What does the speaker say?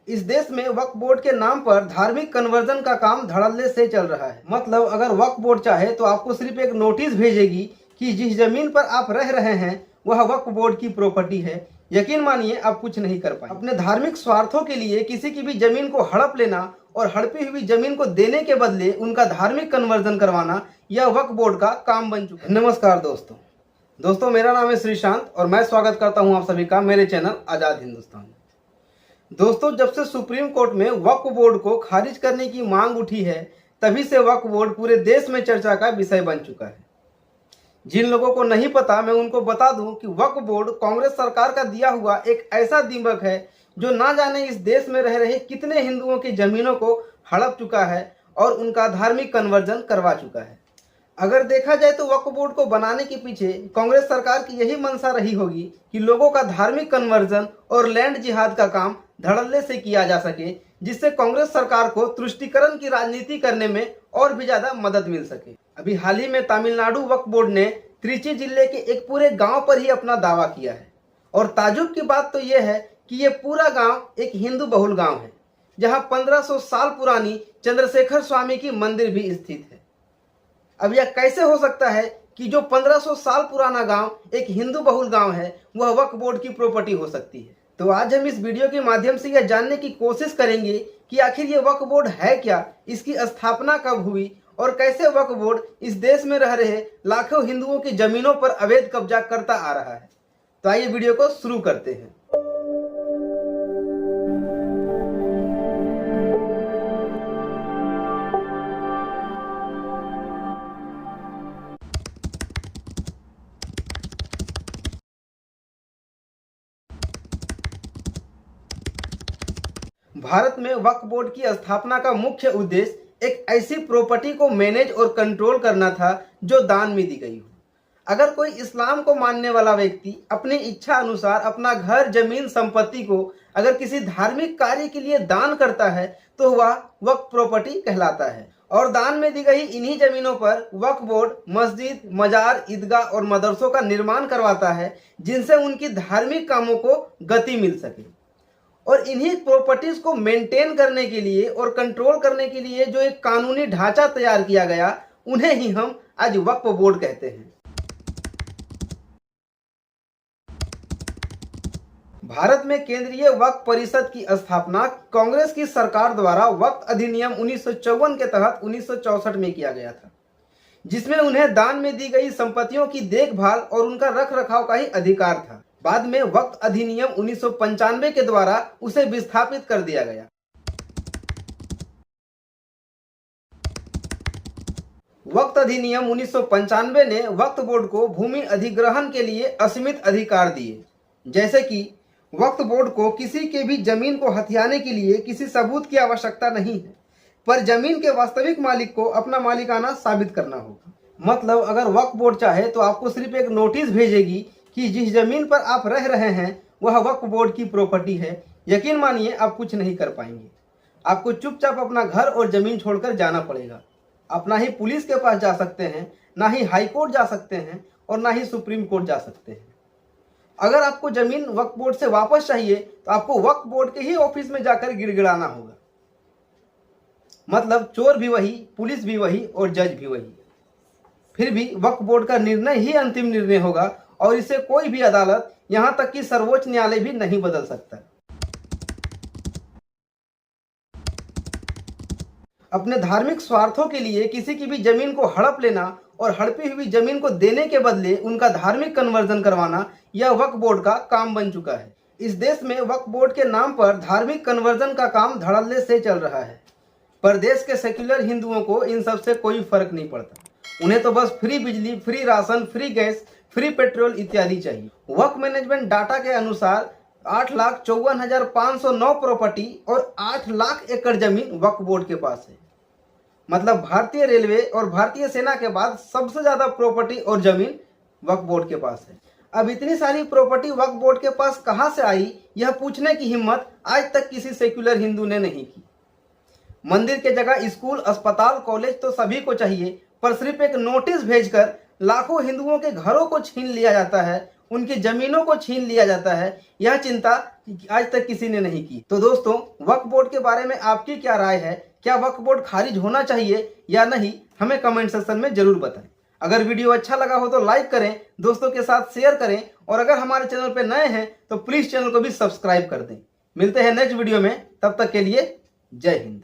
इस देश में वक्फ बोर्ड के नाम पर धार्मिक कन्वर्जन का काम धड़ल्ले से चल रहा है। मतलब अगर वक्फ बोर्ड चाहे तो आपको सिर्फ एक नोटिस भेजेगी कि जिस जमीन पर आप रह रहे हैं वह वक्फ बोर्ड की प्रॉपर्टी है। यकीन मानिए आप कुछ नहीं कर पाए। अपने धार्मिक स्वार्थों के लिए किसी की भी जमीन को हड़प लेना और हड़पी हुई जमीन को देने के बदले उनका धार्मिक कन्वर्जन करवाना यह वक्फ बोर्ड का काम बन चुका है। नमस्कार दोस्तों, मेरा नाम है श्रीशांत और मैं स्वागत करता हूं आप सभी का मेरे चैनल आजाद हिंदुस्तान। दोस्तों, जब से सुप्रीम कोर्ट में वक्फ बोर्ड को खारिज करने की मांग उठी है तभी से वक्फ बोर्ड पूरे देश में चर्चा का विषय बन चुका है। जिन लोगों को नहीं पता मैं उनको बता दूं कि वक्फ बोर्ड कांग्रेस सरकार का दिया हुआ एक ऐसा दीमक है जो ना जाने इस देश में रह रहे कितने हिंदुओं की जमीनों को हड़प चुका है और उनका धार्मिक कन्वर्जन करवा चुका है। अगर देखा जाए तो वक्फ बोर्ड को बनाने के पीछे कांग्रेस सरकार की यही मंशा रही होगी कि लोगों का धार्मिक कन्वर्जन और लैंड जिहाद का काम धड़ल्ले से किया जा सके, जिससे कांग्रेस सरकार को तुष्टीकरण की राजनीति करने में और भी ज्यादा मदद मिल सके। अभी हाल ही में तमिलनाडु वक्फ बोर्ड ने त्रिची जिले के एक पूरे गांव पर ही अपना दावा किया है और ताजुब की बात तो यह है कि यह पूरा गांव एक हिंदू बहुल गांव है जहां 1500 साल पुरानी चंद्रशेखर स्वामी की मंदिर भी स्थित है। अब यह कैसे हो सकता है कि जो 1500 साल पुराना गांव एक हिंदू बहुल गांव है वह वक्फ बोर्ड की प्रॉपर्टी हो सकती है? तो आज हम इस वीडियो के माध्यम से यह जानने की कोशिश करेंगे कि आखिर ये वक्फ बोर्ड है क्या, इसकी स्थापना कब हुई और कैसे वक्फ बोर्ड इस देश में रह रहे लाखों हिंदुओं की जमीनों पर अवैध कब्जा करता आ रहा है। तो आइए वीडियो को शुरू करते हैं। भारत में वक्फ बोर्ड की स्थापना का मुख्य उद्देश्य एक ऐसी प्रॉपर्टी को मैनेज और कंट्रोल करना था जो दान में दी गई हो। अगर कोई इस्लाम को मानने वाला व्यक्ति अपनी इच्छा अनुसार अपना घर, जमीन, संपत्ति को अगर किसी धार्मिक कार्य के लिए दान करता है तो वह वक्फ प्रॉपर्टी कहलाता है। और दान में दी गई इन्हीं जमीनों पर वक्फ बोर्ड मस्जिद, मजार, ईदगाह और मदरसों का निर्माण करवाता है, जिनसे उनकी धार्मिक कामों को गति मिल सके। और इन्हीं प्रॉपर्टीज को मेंटेन करने के लिए और कंट्रोल करने के लिए जो एक कानूनी ढांचा तैयार किया गया उन्हें ही हम आज वक्फ बोर्ड कहते हैं। भारत में केंद्रीय वक्फ परिषद की स्थापना कांग्रेस की सरकार द्वारा वक्फ अधिनियम 1954 के तहत 1964 में किया गया था, जिसमें उन्हें दान में दी गई संपत्तियों की देखभाल और उनका रख रखाव का ही अधिकार था। बाद में वक्फ अधिनियम 1995 के द्वारा उसे विस्थापित कर दिया गया। वक्फ अधिनियम 1995 ने वक्फ बोर्ड को भूमि अधिग्रहण के लिए असीमित अधिकार दिए, जैसे कि वक्फ बोर्ड को किसी के भी जमीन को हथियाने के लिए किसी सबूत की आवश्यकता नहीं है, पर जमीन के वास्तविक मालिक को अपना मालिकाना साबित करना होगा। मतलब अगर वक्फ बोर्ड चाहे तो आपको सिर्फ एक नोटिस भेजेगी कि जिस जमीन पर आप रह रहे हैं वह वक्फ बोर्ड की प्रॉपर्टी है। यकीन मानिए आप कुछ नहीं कर पाएंगे। आपको चुपचाप अपना घर और जमीन छोड़कर जाना पड़ेगा। आप ना ही पुलिस के पास जा सकते हैं, ना ही हाई कोर्ट जा सकते हैं और ना ही सुप्रीम कोर्ट जा सकते हैं। अगर आपको जमीन वक्फ बोर्ड से वापस चाहिए तो आपको वक्फ बोर्ड के ही ऑफिस में जाकर गिड़गिड़ाना होगा। मतलब चोर भी वही, पुलिस भी वही और जज भी वही। फिर भी वक्फ बोर्ड का निर्णय ही अंतिम निर्णय होगा और इसे कोई भी अदालत, यहां तक कि सर्वोच्च न्यायालय भी नहीं बदल सकता। अपने धार्मिक स्वार्थों के लिए किसी की भी जमीन को हड़प लेना और हड़पी हुई जमीन को देने के बदले उनका धार्मिक कन्वर्जन करवाना यह वक्फ बोर्ड का काम बन चुका है। इस देश में वक्फ बोर्ड के नाम पर धार्मिक कन्वर्जन का काम धड़ल्ले से चल रहा है, पर देश के सेक्युलर हिंदुओं को इन सब से कोई फर्क नहीं पड़ता। उन्हें तो बस फ्री बिजली, free ration, free gas, free petrol इत्यादि चाहिए। वक्फ मैनेजमेंट डाटा के अनुसार 8,54,509 प्रॉपर्टी और 8 लाख एकड़ जमीन वक्फ बोर्ड के पास है। मतलब भारतीय रेलवे और भारतीय सेना के बाद सबसे ज्यादा प्रॉपर्टी और जमीन वक्फ बोर्ड के पास है। अब इतनी सारी प्रॉपर्टी वक्फ बोर्ड के पास कहां से आई, यह पूछने की हिम्मत आज तक किसी सेक्युलर हिंदू ने नहीं की। मंदिर के जगह स्कूल, अस्पताल, कॉलेज तो सभी को चाहिए, पर सिर्फ एक नोटिस भेजकर लाखों हिंदुओं के घरों को छीन लिया जाता है उनकी जमीनों को छीन लिया जाता है, यह चिंता आज तक किसी ने नहीं की। तो दोस्तों, वक्फ बोर्ड के बारे में आपकी क्या राय है? क्या वक्फ बोर्ड खारिज होना चाहिए या नहीं? हमें कमेंट सेक्शन में जरूर बताएं। अगर वीडियो अच्छा लगा हो तो लाइक करें, दोस्तों के साथ शेयर करें, और अगर हमारे चैनल पर नए हैं तो प्लीज चैनल को भी सब्सक्राइब कर दें। मिलते हैं नेक्स्ट वीडियो में, तब तक के लिए जय हिंद।